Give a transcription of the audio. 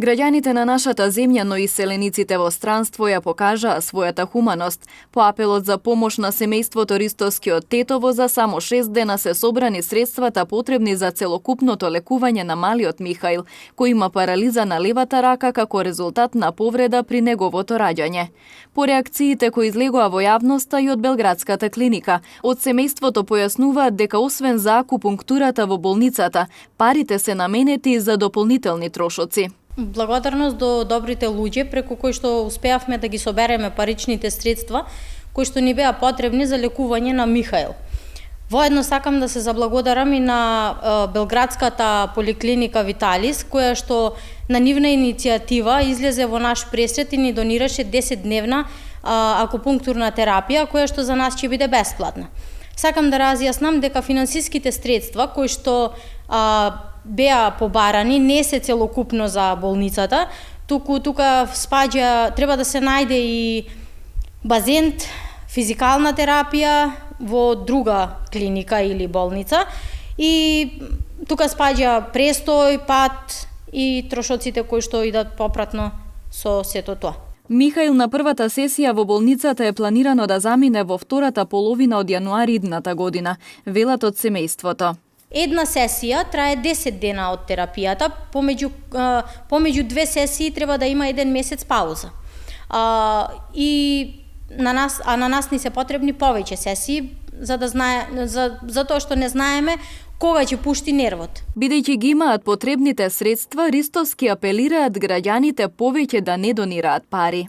Граѓаните на нашата земја, но и селениците во странство ја покажаа својата хуманост. По апелот за помош на семејството Ристовскиот Тетово за само 6 дена се собрани средствата потребни за целокупното лекување на малиот Михаил, кој има парализа на левата рака како резултат на повреда при неговото раѓање. По реакциите кои излегоа во јавноста и од Белградската клиника, од семејството појаснуваат дека освен за акупунктурата во болницата, парите се наменети за дополнителни трошоци. Благодарност до добрите луѓе преку кои што успеавме да ги собереме паричните средства кои што ни беа потребни за лекување на Михаил. Воедно сакам да се заблагодарам и на Белградската поликлиника Виталис, која што на нивна иницијатива излезе во наш пресрет и ни донираше 10-дневна акупунктурна терапија, која што за нас ќе биде бесплатна. Сакам да разјаснам дека финансиските средства кои што беа побарани не се целокупно за болницата, тука спаѓа, треба да се најде и базен, физикална терапија во друга клиника или болница и тука спаѓа престој, пат и трошоците кои што идат попратно со сето тоа. Михаил на првата сесија во болницата е планирано да замине во втората половина од јануари идната година, велат од семејството. Една сесија трае 10 дена од терапијата, помеѓу две сесии треба да има 1 месец пауза. И на нас ни се потребни повеќе сесии за тоа што не знаеме кога ќе пушти нервот. Бидејќи ги имаат потребните средства, Ристовски апелираат граѓаните повеќе да не донираат пари.